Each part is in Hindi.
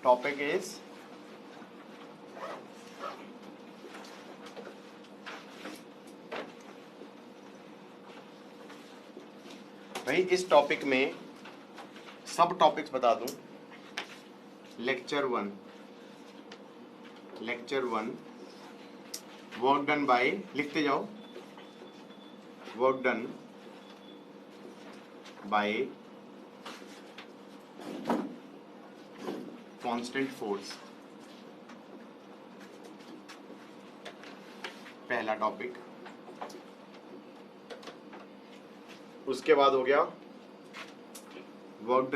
टॉपिक इज भाई इस टॉपिक में सब टॉपिक्स बता दूं। Lecture one work done bye, लिखते जाओ, work done by constant force, पहला टॉपिक। उसके बाद हो गया work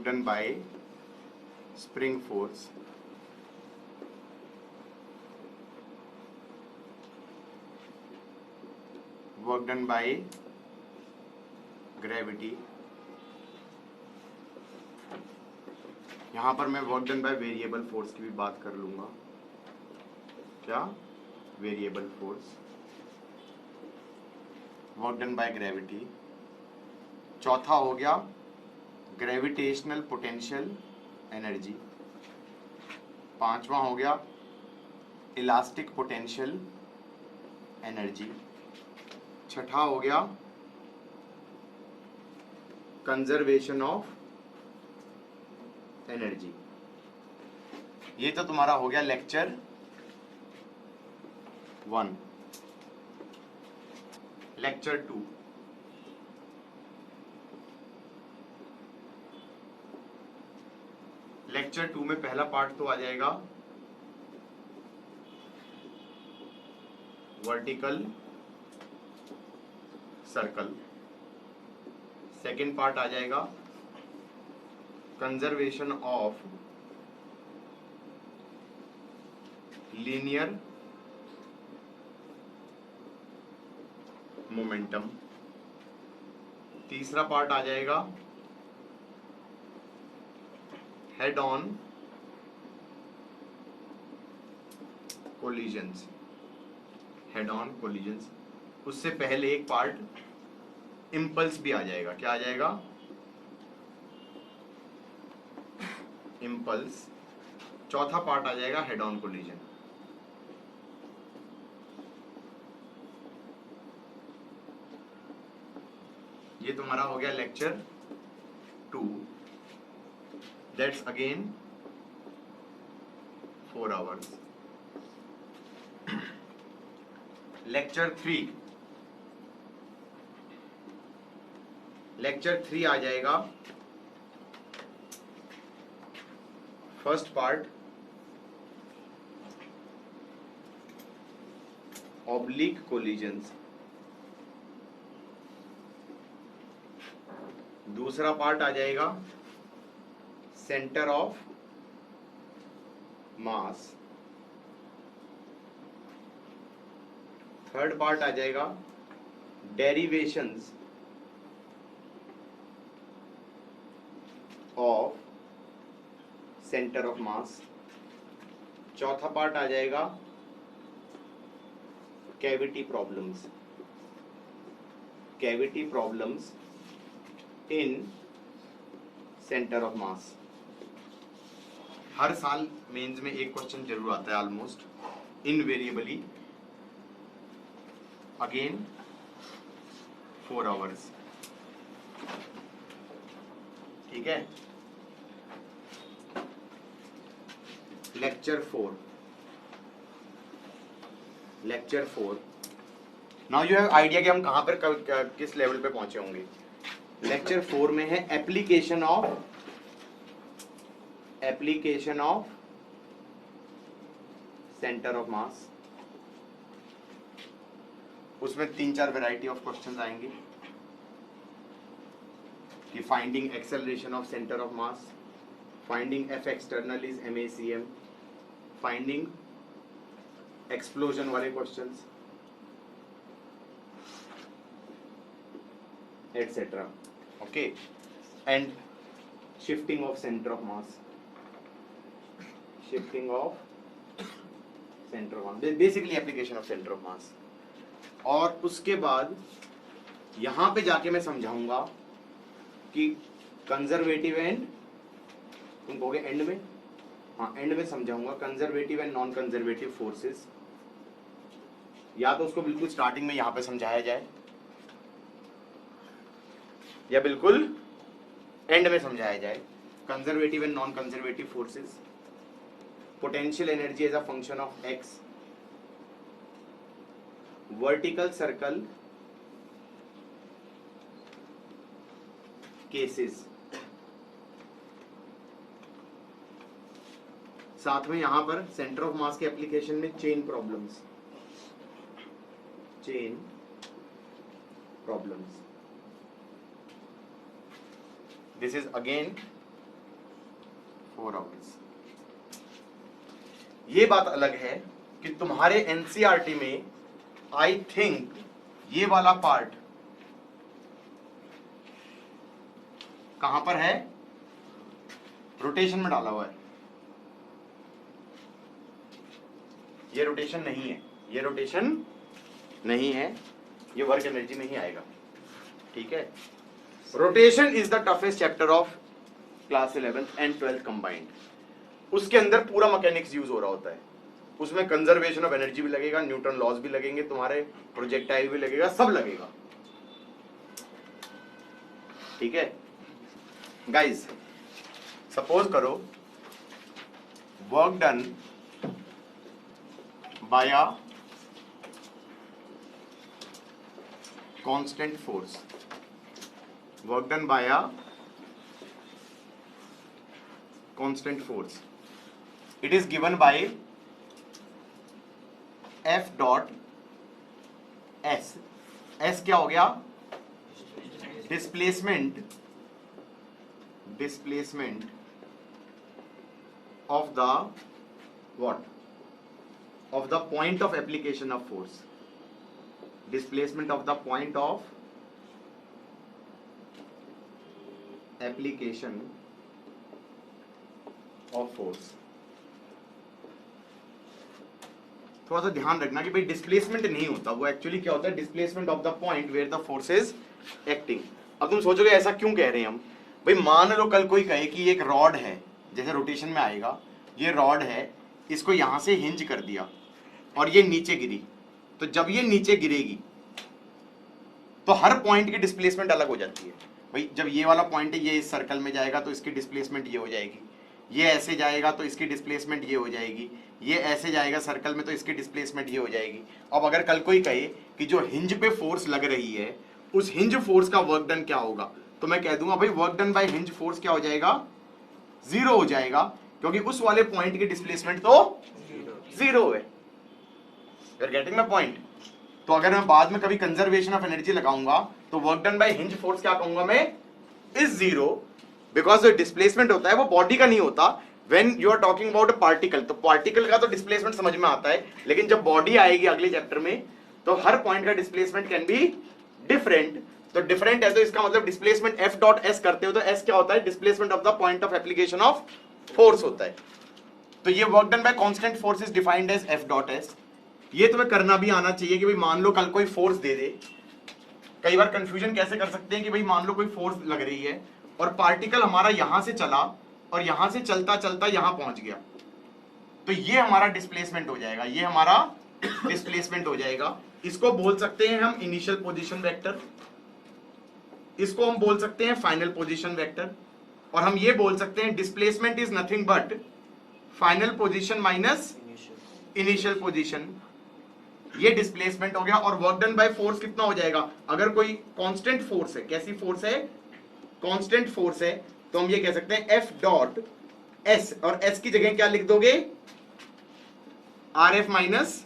done bye spring force, work done by gravity. यहां पर मैं work done by variable force की भी बात कर लूंगा। क्या? Variable force, work done by gravity. चौथा हो गया ग्रेविटेशनल पोटेंशियल एनर्जी। पांचवा हो गया इलास्टिक पोटेंशियल एनर्जी। छठा हो गया कंजर्वेशन ऑफ एनर्जी। ये तो तुम्हारा हो गया लेक्चर 1। लेक्चर 2, लेक्चर 2 में पहला पार्ट तो आ जाएगा वर्टिकल सर्कल। सेकेंड पार्ट आ जाएगा कंजर्वेशन ऑफ लीनियर मोमेंटम। तीसरा पार्ट आ जाएगा head on collisions, head on collisions. उससे पहले एक पार्ट इम्पल्स भी आ जाएगा। क्या आ जाएगा? इम्पल्स। चौथा पार्ट आ जाएगा हेड ऑन कोलिजन। ये तुम्हारा हो गया lecture 2। That's again 4 hours. Lecture 3, lecture 3 आ जाएगा फर्स्ट पार्ट ऑब्लिक कोलिजन्स। दूसरा पार्ट आ जाएगा centre of mass. Third part आ जाएगा derivations of centre of mass. चौथा पार्ट आ जाएगा cavity problems, cavity problems in centre of mass. हर साल मेंस में एक क्वेश्चन जरूर आता है ऑलमोस्ट इनवेरिएबली। Again 4 hours. ठीक है। Lecture 4, lecture 4। Now you have idea कि हम कहां पर किस लेवल पे पहुंचे होंगे। लेक्चर 4 में है application of centre of mass. उसमें 3-4 वैरायटी ऑफ क्वेश्चंस आएंगे कि finding acceleration of centre of mass, finding F external is MACM, finding explosion वाले questions et cetera. Okay. And shifting of centre of mass, shifting of centre of mass, basically application of centre of mass. और उसके बाद यहां पे जाके मैं समझाऊंगा कि कंजर्वेटिव एंड, तुम कहोगे एंड में, हाँ एंड में समझाऊंगा, conservative and non conservative forces, या तो उसको बिल्कुल स्टार्टिंग में यहां पे समझाया जाए या बिल्कुल एंड में समझाया जाए। Conservative and non conservative forces, potential energy as a function of x, vertical circle cases, साथ में यहां पर सेंटर ऑफ मास के एप्लीकेशन में chain problems, chain problems. This is again 4 hours। ये बात अलग है कि तुम्हारे एनसीईआरटी में आई थिंक ये वाला पार्ट कहां पर है, रोटेशन में डाला हुआ है। ये रोटेशन नहीं है, ये रोटेशन नहीं है, ये वर्क एनर्जी में ही आएगा, ठीक है। Rotation is the toughest chapter of class 11th and 12th combined. उसके अंदर पूरा मैकेनिक्स यूज हो रहा होता है, उसमें कंजर्वेशन ऑफ एनर्जी भी लगेगा, न्यूटन लॉज भी लगेंगे, तुम्हारे प्रोजेक्टाइल भी लगेगा, सब लगेगा, ठीक है। गाइस सपोज करो work done bye a constant force, work done bye a constant force, it is given by F dot S। S क्या हो गया, displacement, displacement of the what, of the point of application of force, displacement of the point of application of force. थोड़ा सा ध्यान रखना कि भाई डिस्प्लेसमेंट नहीं होता, वो एक्चुअली क्या होता है, displacement of the point where the force is acting. अब तुम सोचोगे ऐसा क्यों कह रहे हैं हम, भाई मान लो कल कोई कहे कि एक रॉड है, जैसे रोटेशन में आएगा, ये रॉड है, इसको यहां से हिंज कर दिया और ये नीचे गिरी, तो जब ये नीचे गिरेगी तो हर पॉइंट की डिस्प्लेसमेंट अलग हो जाती है। भाई जब ये वाला पॉइंट है, ये इस सर्कल में जाएगा तो इसकी डिस्प्लेसमेंट ये हो जाएगी, ये ऐसे जाएगा तो इसकी डिस्प्लेसमेंट ये हो जाएगी, ये ऐसे जाएगा सर्कल में तो इसकी डिस्प्लेसमेंट ये हो जाएगी। अब अगर कल कोई कहे कि जो हिंज पे फोर्स लग रही है उस हिंज फोर्स का वर्क डन क्या होगा, तो मैं कह दूंगा भाई work done bye hinge force क्या हो जाएगा, 0 हो जाएगा, क्योंकि उस वाले पॉइंट की डिस्प्लेसमेंट तो 0 है। You are getting my point. तो अगर मैं बाद में कभी कंजर्वेशन ऑफ एनर्जी लगाऊंगा तो work done bye hinge force क्या कहूंगा मैं, इज 0, बिकॉज जो डिस्प्लेसमेंट होता है वो बॉडी का नहीं होता। When you are talking about a particle, तो पार्टिकल का तो डिस्प्लेसमेंट समझ में आता है, लेकिन जब बॉडी आएगी अगले चैप्टर में तो हर पॉइंट का डिस्प्लेसमेंट कैन बी डिफरेंट। तो डिफरेंट है तो इसका मतलब डिस्प्लेसमेंट F डॉट S करते हो तो S क्या होता है, displacement of the point of application of force होता है। तो ये work done by constant force is defined as F dot S। ये तुम्हें करना भी आना चाहिए कि भाई मान लो कल कोई फोर्स दे दे। कई बार कंफ्यूजन कैसे कर सकते हैं कि भाई मान लो कोई फोर्स लग रही है और पार्टिकल हमारा यहां से चला और यहां से चलता चलता यहां पहुंच गया, तो ये हमारा डिस्प्लेसमेंट हो जाएगा, ये हमारा डिस्प्लेसमेंट हो जाएगा। इसको बोल सकते हैं हम इनिशियल पोजीशन वेक्टर, इसको हम बोल सकते हैं फाइनल पोजीशन वेक्टर, और हम ये बोल सकते हैं displacement is nothing but final position minus initial position. ये डिस्प्लेसमेंट हो गया। और वर्क डन बाय फोर्स कितना हो जाएगा, अगर कोई कांस्टेंट फोर्स है, कैसी फोर्स है, कांस्टेंट फोर्स है, तो हम ये कह सकते हैं F डॉट S, और S की जगह क्या लिख दोगे, RF माइनस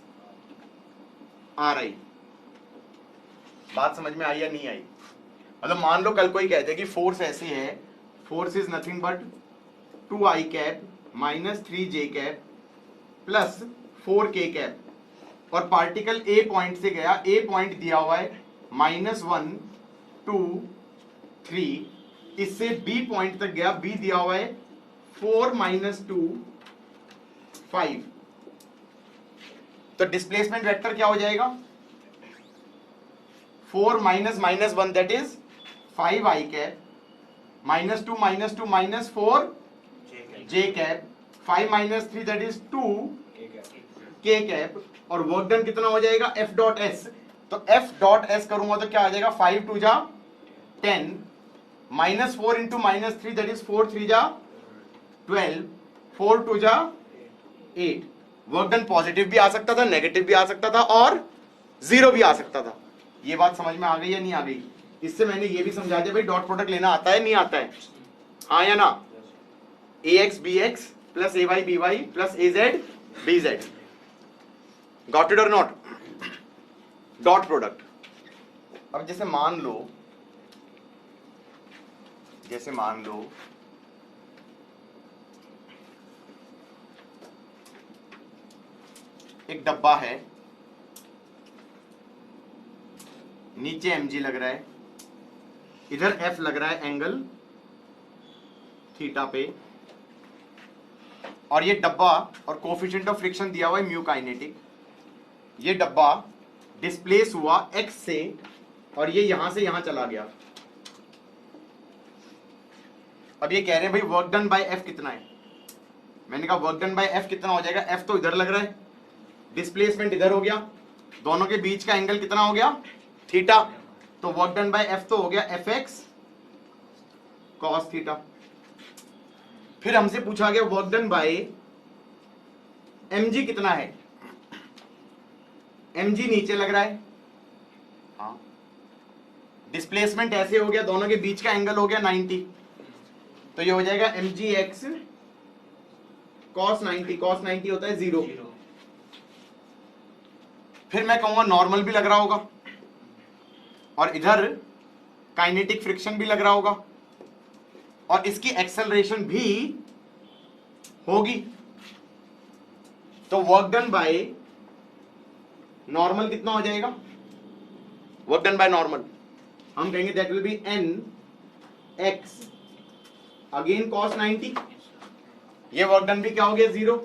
RI। बात समझ में आई या नहीं आई? मतलब मान लो कल कोई कहते हैं कि फोर्स ऐसी है, force is nothing but 2I cap minus 3J cap plus 4K cap, और पार्टिकल A पॉइंट से गया, A पॉइंट दिया हुआ है -1 2 3, इससे B पॉइंट तक गया, B दिया हुआ है 4 - 2 5। तो डिस्प्लेसमेंट वेक्टर क्या हो जाएगा, 4 - -1 that is 5I cap -2 -2 -4 j cap, 5 - 3 that is 2 k cap, और वर्क डन कितना हो जाएगा F डॉट S। तो F डॉट S करूंगा तो क्या आ जाएगा 5 2 जा 10 -4 इंटू -3 दैट इज 4 3 जा 12 4 2 जा 8। वर्क डन पॉजिटिव भी आ सकता था, नेगेटिव भी आ सकता था और 0 भी आ सकता था। ये बात समझ में आ गई या नहीं आ गई? इससे मैंने ये भी समझा दिया भाई डॉट प्रोडक्ट लेना आता है नहीं आता है, हाँ या ना? AX BX plus AY BY plus AZ BZ, got it और नॉट? Dot product. अब जैसे मान लो एक डब्बा है, नीचे mg लग रहा है, इधर F लग रहा है एंगल थीटा पे, और ये डब्बा और कोफिशिएंट ऑफ फ्रिक्शन दिया हुआ है म्यू काइनेटिक। ये डब्बा डिस्प्लेस हुआ x से और ये यहां से यहां चला गया। अब ये कह रहे हैं भाई वर्क डन बाय F कितना है? मैंने कहा वर्क डन बाय F कितना हो जाएगा? F तो इधर लग रहा है, डिस्प्लेसमेंट इधर हो गया, दोनों के बीच का एंगल कितना हो गया? थीटा। तो वर्क डन बाय F तो हो गया Fx cos थीटा। फिर हमसे पूछा गया वर्क डन बाय mg कितना है? mg नीचे लग रहा है, हाँ, डिस्प्लेसमेंट ऐसे हो गया, दोनों के बीच का एंगल हो गया 90, तो ये हो जाएगा mgx cos 90। cos 90 होता है 0। फिर मैं कहूंगा नॉर्मल भी लग रहा होगा और इधर काइनेटिक फ्रिक्शन भी लग रहा होगा और इसकी एक्सेलरेशन भी होगी। तो वर्क डन बाय नॉर्मल कितना हो जाएगा? वर्क डन बाय नॉर्मल हम कहेंगे that will be n x again cos 90। ये वर्क डन भी क्या हो गया? 0।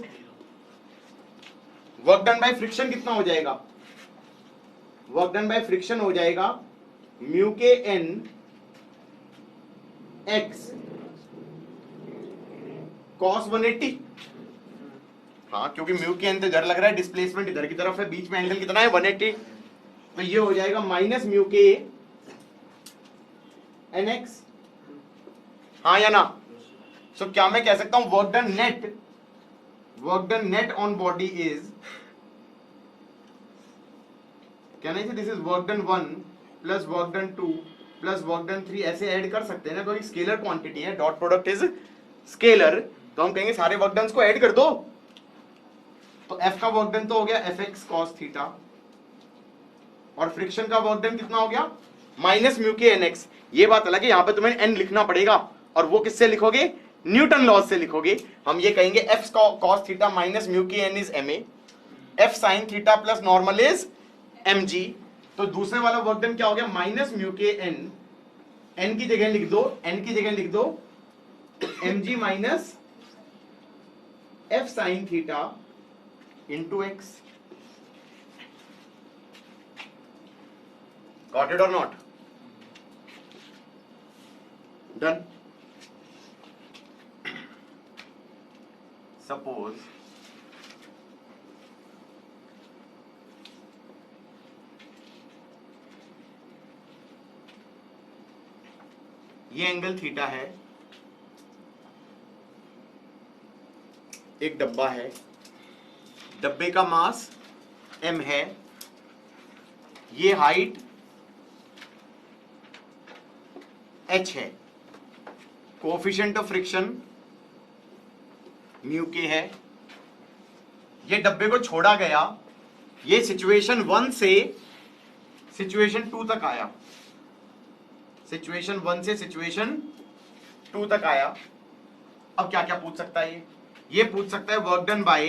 वर्क डन बाय फ्रिक्शन कितना हो जाएगा? वर्क डन बाय फ्रिक्शन हो जाएगा म्यू के n x cos 180। हाँ, क्योंकि म्यू के n तो इधर लग रहा है, डिस्प्लेसमेंट इधर की तरफ है, बीच में एंगल कितना है? 180। तो ये हो जाएगा minus mu K N X, हाँ या ना? सो क्या मैं कह सकता हूं work done net on body is, can I say this is work done 1 plus work done 2 plus work done 3, ऐसे ऐड कर सकते हैं ना, क्योंकि स्केलर क्वांटिटी है, डॉट प्रोडक्ट इज स्केलर, तो हम कहेंगे सारे वर्क डन को ऐड कर दो। तो F का वर्क डन तो हो गया Fx cos थीटा और फ्रिक्शन का वर्क डन कितना हो गया? माइनस म्यू के nx। ये बात अलग है, यहां पे तुम्हें n लिखना पड़ेगा और वो किससे लिखोगे? न्यूटन लॉज से लिखोगे। हम ये कहेंगे F cos theta minus mu के n is ma, F sin theta plus normal is mg। तो दूसरे वाला वर्क डन क्या हो गया? माइनस म्यू के n की जगह लिख दो mg minus F sin theta into x। Got it or not? Done. Suppose ये एंगल थीटा है, एक डब्बा है, डब्बे का मास m है, ये हाइट h है, कोएफिशिएंट ऑफ फ्रिक्शन म्यू के है, ये डब्बे को छोड़ा गया, ये सिचुएशन 1 से सिचुएशन 2 तक आया, सिचुएशन 1 से सिचुएशन 2 तक आया। अब क्या क्या पूछ सकता है? ये पूछ सकता है वर्क डन बाय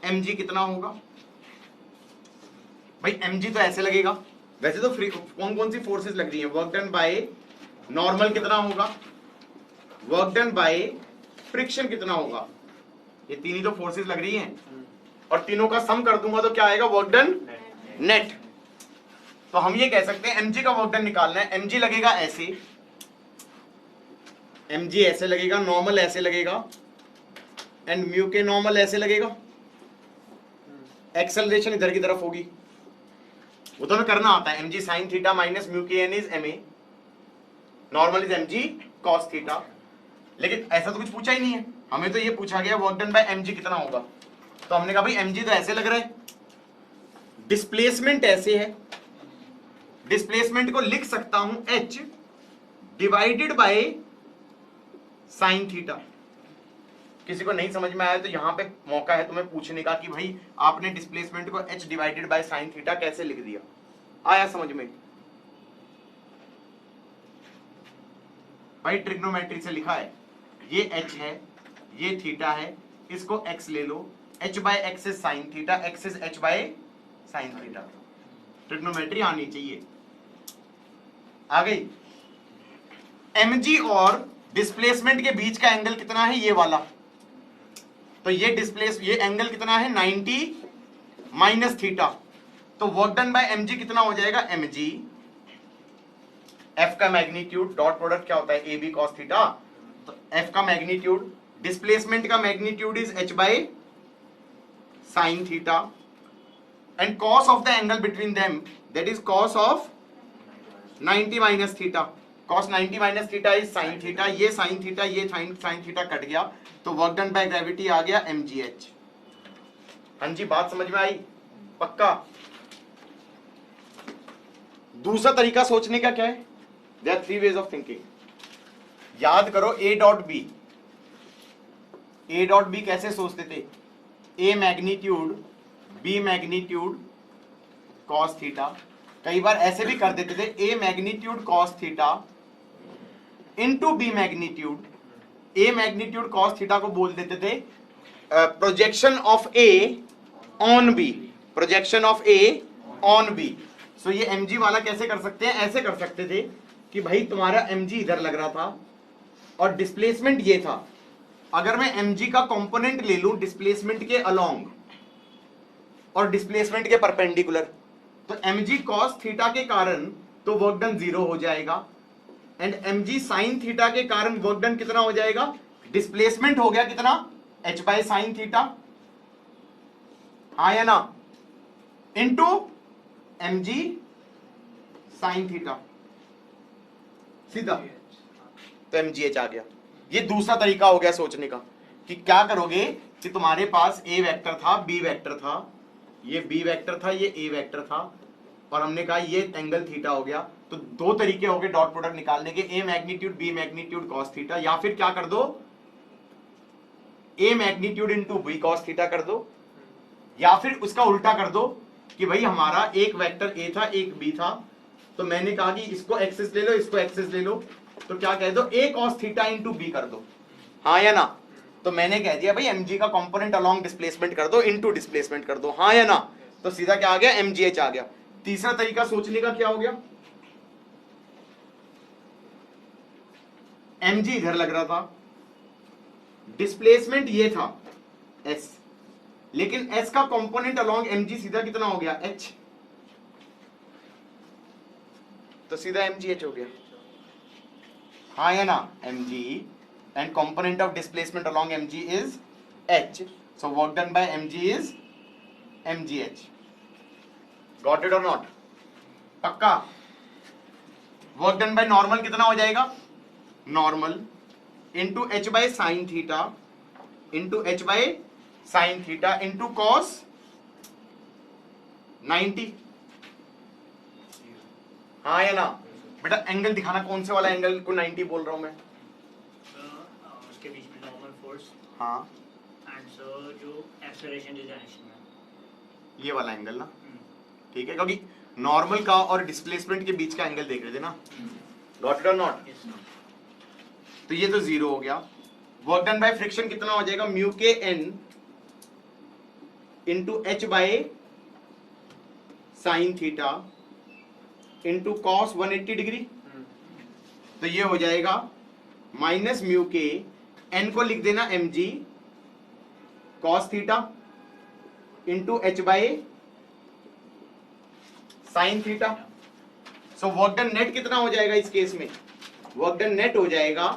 mg कितना होगा? भाई mg तो ऐसे लगेगा, वैसे तो कौन कौन सी फोर्सेस लग रही हैं? वर्क डन बाय नॉर्मल कितना होगा? वर्क डन बाय फ्रिक्शन कितना होगा? ये तीन ही तो फोर्सेस लग रही हैं और तीनों का सम कर दूंगा तो क्या आएगा? Work done net. तो हम ये कह सकते हैं mg का वर्क डन निकालना है, mg लगेगा ऐसे, एम जी ऐसे लगेगा, नॉर्मल ऐसे लगेगा, एंड म्यू के नॉर्मल ऐसे लगेगा, एक्सेलरेशन इधर की तरफ होगी। वो तो हमें करना आता है, M G sine theta minus mu K N is M A, normal is M G cos theta. लेकिन ऐसा तो कुछ पूछा ही नहीं है, हमें तो ये पूछा गया work done by M G कितना होगा। तो हमने कहा भाई एम जी तो ऐसे लग रहा है, डिस्प्लेसमेंट ऐसे है, डिस्प्लेसमेंट को लिख सकता हूं h divided by sine theta. किसी को नहीं समझ में आया तो यहां पे मौका है तुम्हें पूछने का कि भाई आपने डिस्प्लेसमेंट को h divided by sine theta कैसे लिख दिया, आया समझ में? भाई ट्रिग्नोमेट्री से लिखा है, ये h है, ये थीटा है, इसको x ले लो, h by x is sine theta, x इज h by sine theta. Trigonometry आनी चाहिए। आ गई? mg और डिस्प्लेसमेंट के बीच का एंगल कितना है, ये वाला। तो ये एंगल कितना है 90 माइनस थीटा। तो वर्क डन बाय mg कितना हो जाएगा, mg f का मैग्नीट्यूड, डॉट प्रोडक्ट क्या होता है ए बी कॉस थीटा, तो f का मैग्नीट्यूड, डिस्प्लेसमेंट का magnitude is h by sine theta, and cos of the angle between them that is cos of 90 minus theta. cos 90 minus theta is sine theta, ये साइन थीटा, ये साइन थीटा कट गया, तो वर्क डन बाय ग्रेविटी आ गया mgh। हाँ जी, बात समझ में आई? पक्का? दूसरा तरीका सोचने का क्या है, there are 3 ways of thinking. याद करो a डॉट बी कैसे सोचते थे, a magnitude b magnitude cos theta. कई बार ऐसे भी कर देते थे, a magnitude cos theta into b magnitude, a magnitude cos theta को बोल देते थे projection of a on b, projection of a on b। So ये mg वाला कैसे कर सकते हैं, ऐसे कर सकते थे कि भाई तुम्हारा mg इधर लग रहा था और डिस्प्लेसमेंट ये था, अगर मैं mg का कंपोनेंट ले लूं डिस्प्लेसमेंट के अलोंग और डिस्प्लेसमेंट के परपेंडिकुलर, तो mg cos थीटा के कारण तो वर्क डन 0 हो जाएगा, एंड mg sin थीटा के कारण वर्क डन कितना हो जाएगा, डिस्प्लेसमेंट हो गया कितना, h बाय साइन थीटा, हाँ या ना, इनटू mg sin थीटा, सीधा, तो mgh आ गया। ये दूसरा तरीका हो गया सोचने का कि क्या करोगे कि तुम्हारे पास a वेक्टर था, b वेक्टर था, ये b वेक्टर था, ये a वेक्टर था, और हमने कहा ये एंगल थीटा हो गया। तो दो तरीके हो गए डॉट प्रोडक्ट निकालने के, a magnitude b magnitude cos theta, या फिर क्या कर दो a magnitude into b cos theta कर दो, या फिर उसका उल्टा कर दो कि भाई हमारा एक वेक्टर a था, एक b था, तो मैंने कहा कि इसको एक्सिस ले लो, इसको एक्सिस ले लो, तो क्या कह दो a cos theta into b कर दो, हाँ या ना। तो मैंने कह दिया भाई mg का कंपोनेंट अलोंग डिस्प्लेसमेंट कर दो, इनटू डिस्प्लेसमेंट कर दो, हाँ या ना। तो सीधा क्या आ गया, mgh आ गया। तीसरा तरीका सोचने का क्या हो गया, mg इधर लग रहा था, डिस्प्लेसमेंट ये था s, लेकिन s का कंपोनेंट अलोंग mg सीधा कितना हो गया, h, तो सीधा mgh हो गया, हाँ या ना, mg and component of displacement along mg is h, so work done by mg is mgh। got it or not? पक्का? वर्क डन बाय नॉर्मल कितना हो जाएगा, normal into h by sine theta into h by sine theta into cos 90, हाँ या ना। बेटा एंगल दिखाना, कौन से वाला एंगल को 90 बोल रहा हूं मैं, उसके बीच में नॉर्मल फोर्स, हाँ, एंड सो जो एक्सेलरेशन जो डायरेक्शन में, ये वाला एंगल ना, ठीक है, क्योंकि नॉर्मल का और डिस्प्लेसमेंट के बीच का एंगल देख रहे थे ना। गॉट इट और नॉट? तो ये तो 0 हो गया। वर्क डन बाय फ्रिक्शन कितना हो जाएगा, mu K N into H by sine theta into cos 180 degree, तो ये हो जाएगा माइनस म्यू के एन को लिख देना mg cos theta into H by sine theta. So work done net कितना हो जाएगा इस केस में, वर्क डन नेट हो जाएगा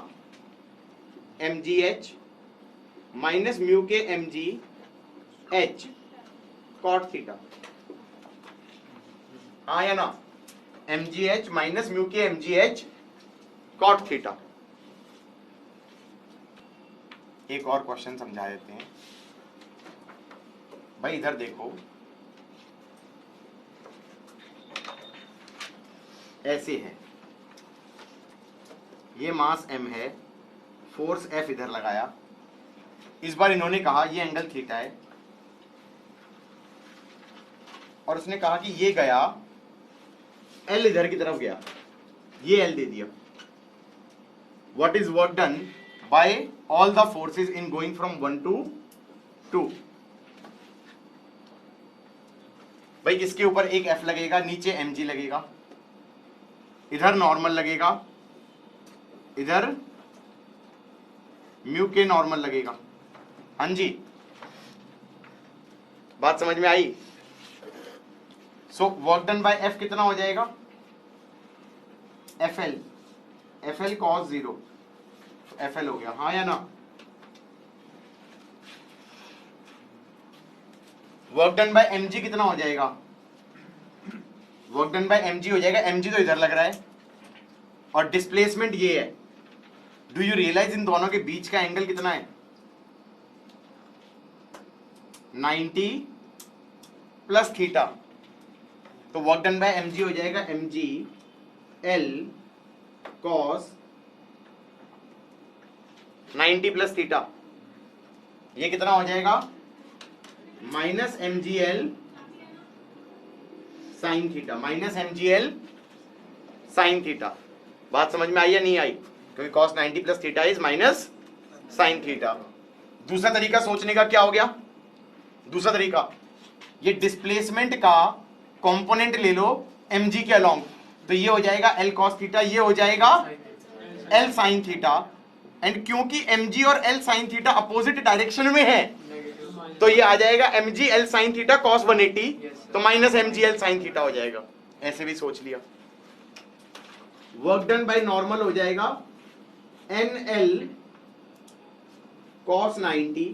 mgh माइनस म्यू के mgh cot थीटा, हाँ या ना? mgh माइनस म्यू के mgh cot थीटा। एक और क्वेश्चन समझा देते हैं भाई, इधर देखो, ऐसे है, ये मास m है, फोर्स F इधर लगाया, इस बार इन्होंने कहा ये एंगल थीटा है, और उसने कहा कि ये गया L इधर की तरफ गया, ये L दे दिया। What is work done bye all the forces in going from 1 to 2? भाई इसके ऊपर एक F लगेगा, नीचे mg लगेगा, इधर नॉर्मल लगेगा, इधर म्यू के नॉर्मल लगेगा। हाँ जी, बात समझ में आई? So work done by F कितना हो जाएगा? FL cos 0, FL हो गया, हाँ या ना? वर्क डन बाय mg कितना हो जाएगा? वर्क डन बाय mg हो जाएगा, mg तो इधर लग रहा है और डिस्प्लेसमेंट ये है। डू यू रियलाइज इन दोनों के बीच का एंगल कितना है? 90 प्लस थीटा, तो वर्क डन बाय mg हो जाएगा mg L cos 90 plus theta, ये कितना हो जाएगा? Minus mgl sign theta, minus mgl sine theta. बात समझ में आई या नहीं आई? क्योंकि cos 90 plus theta is minus sine theta. दूसरा तरीका सोचने का क्या हो गया? दूसरा तरीका, ये डिस्प्लेसमेंट का कंपोनेंट ले लो mg के अलोंग, तो ये हो जाएगा L cos थीटा, ये हो जाएगा L sin थीटा। एंड क्योंकि mg और L sin theta opposite direction में है, तो ये आ जाएगा mg L sin theta cos 180, तो minus mg L sin theta हो जाएगा। ऐसे भी सोच लिया। वर्क डन बाय नॉर्मल हो जाएगा NL cos 90,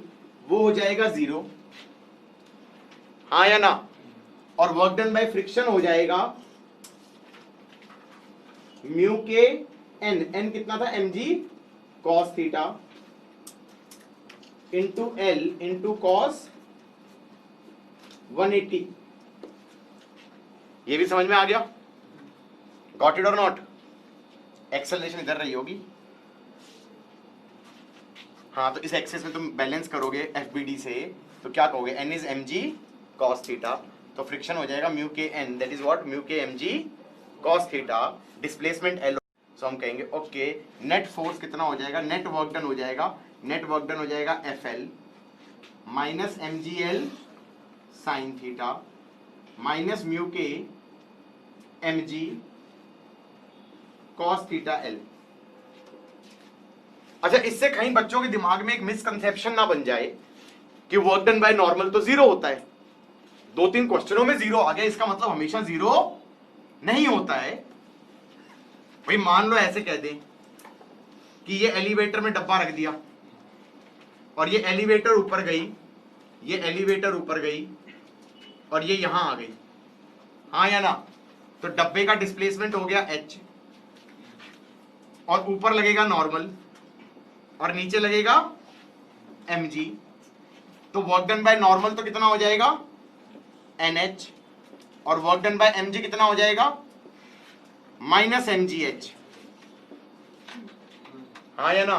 वो हो जाएगा 0, हाँ या ना? और वर्क डन बाय फ्रिक्शन हो जाएगा म्यू के n कितना था? mg cos theta into L into cos 180। ये भी समझ में आ गया? गॉट इट और नॉट? एक्सेलरेशन इधर रही होगी, हाँ, तो इस एक्सेस में तुम बैलेंस करोगे FBD से, तो क्या कहोगे? n is mg cos theta, तो फ्रिक्शन हो जाएगा म्यू के n, that is what? Mu के mg cos theta, displacement L। सो हम कहेंगे ओके, नेट फोर्स कितना हो जाएगा? नेट वर्क डन हो जाएगा, नेट वर्क डन हो जाएगा FL minus mgl sign theta minus mu के mg cos थीटा L। अच्छा, इससे कहीं बच्चों के दिमाग में एक मिसकंसेप्शन ना बन जाए कि वर्क डन बाय नॉर्मल तो 0 होता है। 2-3 क्वेश्चनों में 0 आ गया, इसका मतलब हमेशा 0 नहीं होता है। भाई मान लो ऐसे कह दें कि ये एलिवेटर में डब्बा रख दिया और ये एलिवेटर ऊपर गई, ये एलिवेटर ऊपर गई और ये यहां आ गई, हाँ या ना? तो डब्बे का डिस्प्लेसमेंट हो गया h, और ऊपर लगेगा नॉर्मल और नीचे लगेगा mg, तो वर्क डन बाय नॉर्मल तो कितना हो जाएगा? nh, और वर्क डन बाय mg कितना हो जाएगा? माइनस mgh, हाँ या ना?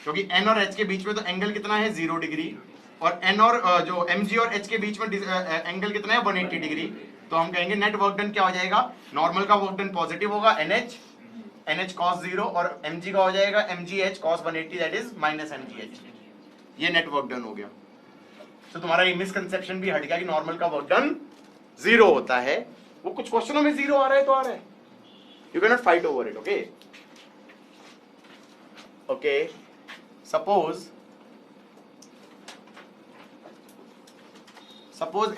क्योंकि n और h के बीच में तो एंगल कितना है? 0 डिग्री, और n और जो mg और h के बीच में एंगल कितना है? 180 डिग्री। तो हम कहेंगे नेट वर्क डन क्या हो जाएगा? नॉर्मल का वर्क डन पॉजिटिव होगा nh cos 0, और mg का हो जाएगा mgh cos 180, that is minus mgh। ये नेट वर्क डन हो गया। तो तुम्हारा ये मिसकंसेप्शन भी हट गया कि नॉर्मल का वर्क डन 0 होता है। वो कुछ क्वेश्चनों में 0 आ रहा है तो आ रहा है, you can not fight over it. Okay okay, suppose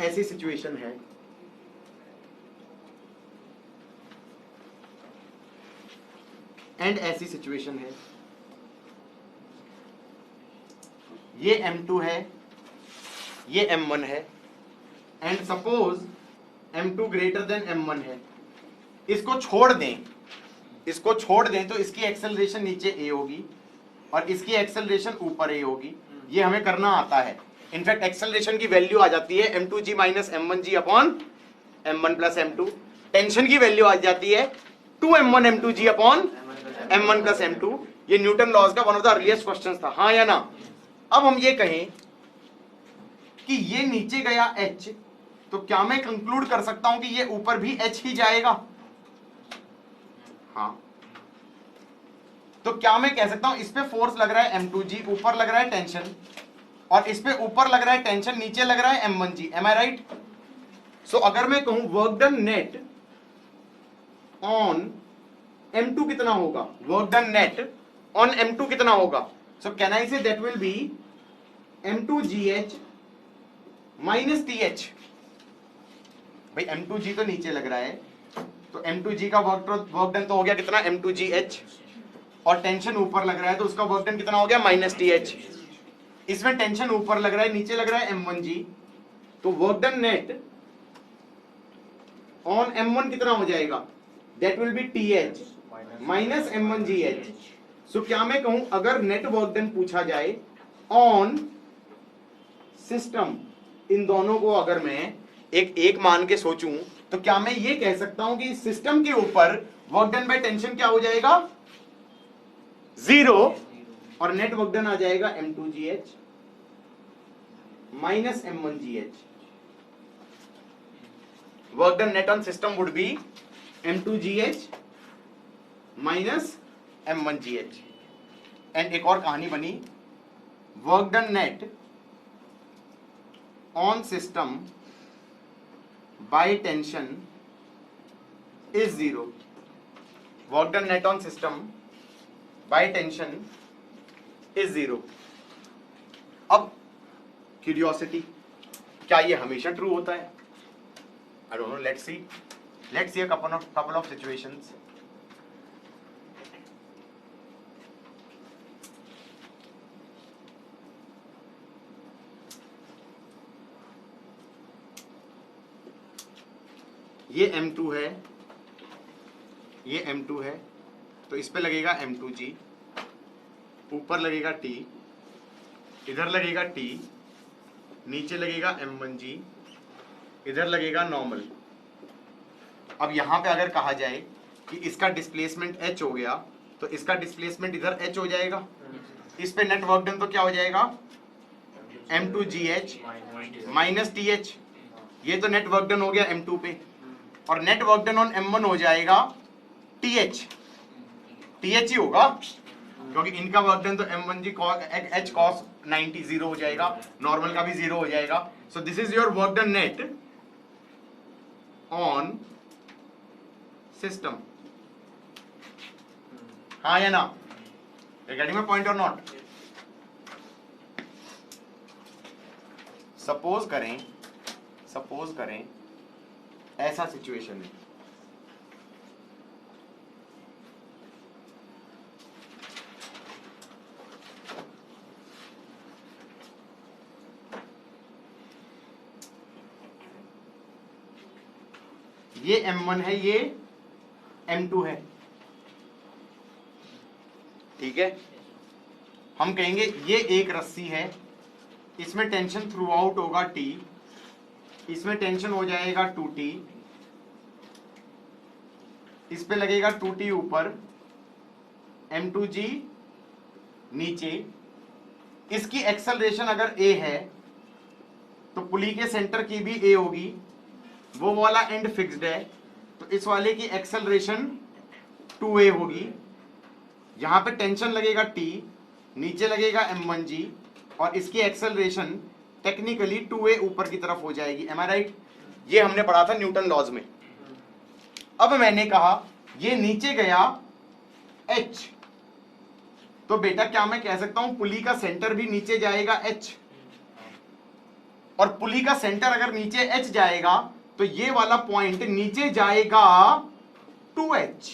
ऐसी सिचुएशन है, एंड ऐसी सिचुएशन है, ये m2 है, ये m1 है, and suppose m2 greater than m1 है। इसको छोड़ दें, इसको छोड़ दें तो इसकी एक्सेलरेशन नीचे a होगी और इसकी एक्सेलरेशन ऊपर a होगी। ये हमें करना आता है। इनफैक्ट एक्सेलरेशन की वैल्यू आ जाती है m2g minus m1g upon m1 plus m2। Tension की वैल्यू आ जाती है 2m1 m2g upon m1 plus m2। ये न्यूटन लॉज का one of the earliest question था, हाँ या ना। अब हम ये कहें कि ये नीचे गया h, तो क्या मैं कंक्लूड कर सकता हूं कि ये ऊपर भी h ही जाएगा? हाँ। तो क्या मैं कह सकता हूं इस पे फोर्स लग रहा है m2g, ऊपर लग रहा है टेंशन, और इस पे ऊपर लग रहा है टेंशन, नीचे लग रहा है m1g। एम आई राइट? सो अगर मैं कहूं work done net on m2 कितना होगा, work done net on m2 कितना होगा? So can I say that will be m2gh minus th। भाई m2g तो नीचे लग रहा है, तो m2g का वर्क डन तो हो गया कितना, m2gh, और टेंशन ऊपर लग रहा है तो उसका वर्क डन कितना हो गया, माइनस th। इसमें टेंशन ऊपर लग रहा है, नीचे लग रहा है m1g, तो work done net on m1 कितना हो जाएगा, that will be th minus m1gh। सो क्या मैं कहूं अगर नेट वर्क डन पूछा जाए ऑन सिस्टम, इन दोनों को अगर मैं एक मान के सोचूं, तो क्या मैं ये कह सकता हूं कि सिस्टम के ऊपर वर्क डन बाय टेंशन क्या हो जाएगा, 0, और नेट वर्क डन आ जाएगा m2gh minus m1gh। Work done net on system would be m2gh minus m1gh। And एक और कहानी बनी, work done net on system by tension is 0। Work done net on system by tension is 0। अब क्यूरियोसिटी, क्या ये हमेशा ट्रू होता है? I don't know, let's see a couple of situations. ये m2 है, ये m2 है, तो इस पे लगेगा m2g, ऊपर लगेगा t, इधर लगेगा t, नीचे लगेगा m1g, इधर लगेगा नॉर्मल। अब यहां पे अगर कहा जाए कि इसका डिस्प्लेसमेंट h हो गया, तो इसका डिस्प्लेसमेंट इधर h हो जाएगा, इस पे नेट वर्क डन तो क्या हो जाएगा, m2gh माइनस th। ये तो नेट वर्क डन हो गया m2 पे, और net work done on m1 हो जाएगा th ही होगा, क्योंकि इनका वर्क डन तो m1g h cos 90 0 हो जाएगा, नॉर्मल का भी 0 हो जाएगा। So this is your work done net on system, हाँ या ना? गेटिंग माय पॉइंट और नॉट? सपोज करें ऐसा सिचुएशन है, ये m1 है, ये m2 है, ठीक है। हम कहेंगे ये एक रस्सी है, इसमें टेंशन थ्रू आउट होगा T, इसमें टेंशन हो जाएगा 2T, इस पे लगेगा 2T ऊपर, m2g नीचे। इसकी एक्सेलरेशन अगर a है तो पुली के सेंटर की भी a होगी, वो वाला एंड फिक्स्ड है, तो इस वाले की एक्सेलरेशन 2a होगी। यहां पे टेंशन लगेगा T, नीचे लगेगा m1g, और इसकी एक्सेलरेशन टेक्निकली 2a ऊपर की तरफ हो जाएगी। एम आई राइट? ये हमने पढ़ा था न्यूटन लॉज में। अब मैंने कहा ये नीचे गया h, तो बेटा क्या मैं कह सकता हूं पुली का सेंटर भी नीचे जाएगा h, और पुली का सेंटर अगर नीचे h जाएगा तो ये वाला पॉइंट नीचे जाएगा 2h।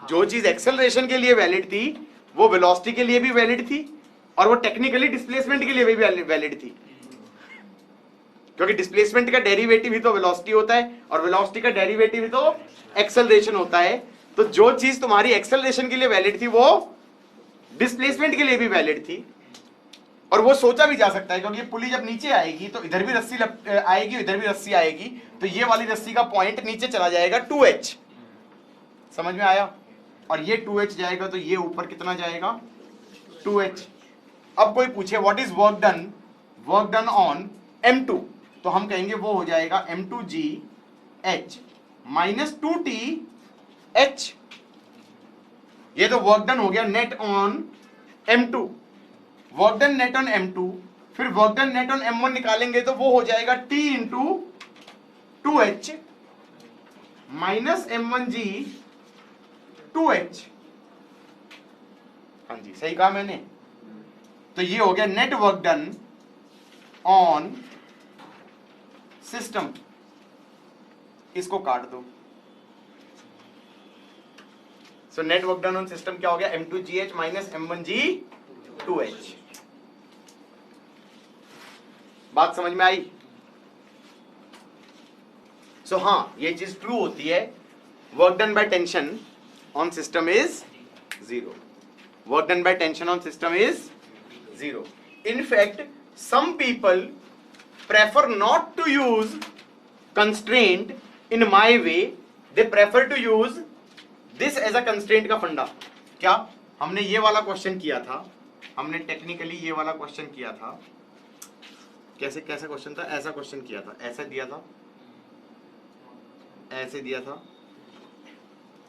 जो चीज एक्सेलरेशन के लिए वैलिड थी वो वेलोसिटी के लिए भी वैलिड थी और वो टेक्निकली डिस्प्लेसमेंट के लिए भी वैलिड थी, क्योंकि डिस्प्लेसमेंट का डेरिवेटिव ही तो वेलोसिटी होता है और वेलोसिटी का डेरिवेटिव ही तो एक्सेलरेशन होता है। तो जो चीज तुम्हारी एक्सेलरेशन के लिए वैलिड थी वो डिस्प्लेसमेंट के लिए भी वैलिड थी। और वो सोचा भी जा सकता है, क्योंकि पुली जब नीचे आएगी तो इधर भी रस्सी आएगी, इधर भी रस्सी आएगी, तो ये वाली रस्सी का पॉइंट नीचे चला जाएगा 2h। समझ में आया? और ये 2h जाएगा तो ये ऊपर कितना जाएगा 2h। अब कोई पूछे what is work done on m2, तो हम कहेंगे वो हो जाएगा m2g h minus 2t h। ये तो वर्क डन हो गया net on m2। Work done net on m2, फिर work done net on m1 निकालेंगे तो वो हो जाएगा t into 2h minus m1g 2h। हाँ जी, सही कहा मैंने। तो ये हो गया net work done on system. इसको काट दो। So net work done on system क्या हो गया m2gh माइनस m1g 2h। बात समझ में आई? सो हाँ, ये चीज ट्रू होती है, work done by tension on system is 0। Work done by tension on system is 0। In fact, some people prefer not to use constraint in my way. They prefer to use this as a constraint का फंडा। क्या हमने ये वाला क्वेश्चन किया था? हमने टेक्निकली ये वाला क्वेश्चन किया था। कैसे कैसा क्वेश्चन था? ऐसा क्वेश्चन किया था, ऐसा दिया था, ऐसे दिया था,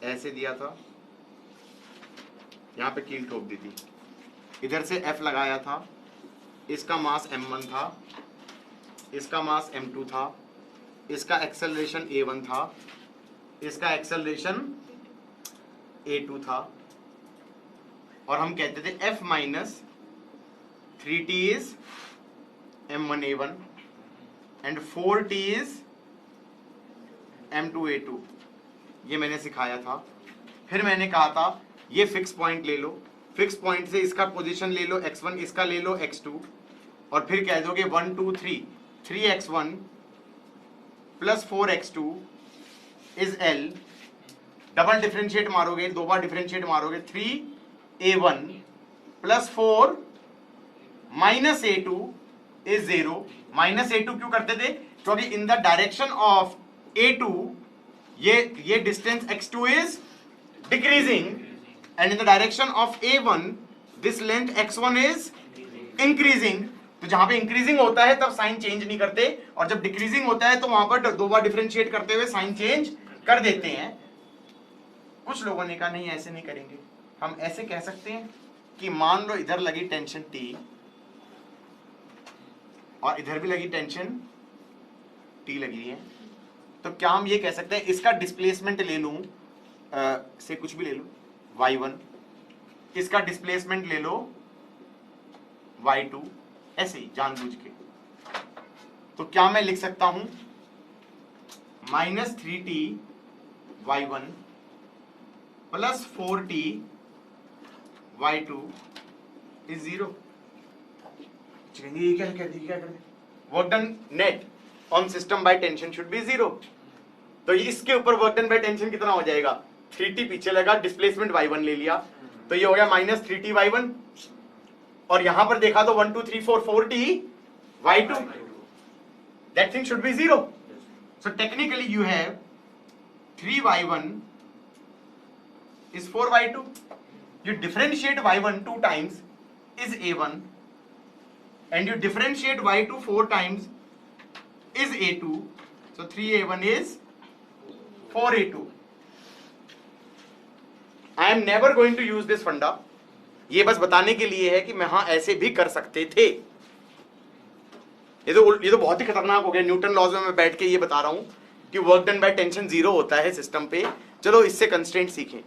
ऐसे दिया था, यहां पे कील ठोक दी थी, इधर से F लगाया था, इसका मास m1 था, इसका मास m2 था, इसका एक्सेलरेशन a1 था, इसका एक्सेलरेशन a2 था, और हम कहते थे F minus 3t is m1 a1 and 4t is m2 a2। ये मैंने सिखाया था। फिर मैंने कहा था ये फिक्स पॉइंट ले लो, फिक्स पॉइंट से इसका पोजीशन ले लो x1, इसका ले लो x2, और फिर कह दोगे 1 2 3 3x1 plus 4x2 is L। Double differentiate मारोगे, दो बार डिफरेंशिएट मारोगे, 3a1 plus 4 minus a2 is 0। Minus a2 क्यों करते थे? क्योंकि in the direction of a2 ये distance x2 is decreasing and in the direction of a1 this length x1 is increasing। तो जहां पे इंक्रीजिंग होता है तब साइन चेंज नहीं करते, और जब डिक्रीजिंग होता है तो वहां पर दो बार डिफरेंशिएट करते हुए साइन चेंज कर देते हैं। कुछ लोगों ने कहा नहीं ऐसे नहीं करेंगे, हम ऐसे कह सकते हैं कि मान लो इधर लगी टेंशन T और इधर भी लगी टेंशन T लगी है, तो क्या हम ये कह सकते हैं इसका डिस्प्लेसमेंट ले लूं से कुछ भी ले लो y1, इसका डिस्प्लेसमेंट ले लो y2, ऐसे ही जानबूझ के। तो क्या मैं लिख सकता हूं minus 3t y1 plus 4t y2 is 0। ये क्या कर work done net on system by tension should be 0। तो इसके ऊपर वर्क डन बाय टेंशन कितना हो जाएगा? 3t पीछे लगा, डिस्प्लेसमेंट y1 ले लिया, तो ये हो गया माइनस 3t y1, और यहां पर देखा तो 1 2 3 4 4t y2, that thing should be 0। so technically you have 3y1 is 4y2। you differentiate y1 2 times is a1 and you differentiate y2 4 times is a2, so 3a1 is 4a2। I am never going to use this फंडा। ये बस बताने के लिए है कि मैं हाँ ऐसे भी कर सकते थे। ये तो बहुत ही खतरनाक हो गया। न्यूटन लॉज में मैं बैठ के ये बता रहा हूं कि वर्क डन बाय टेंशन 0 होता है सिस्टम पे। चलो इससे कंस्ट्रेंट सीखें।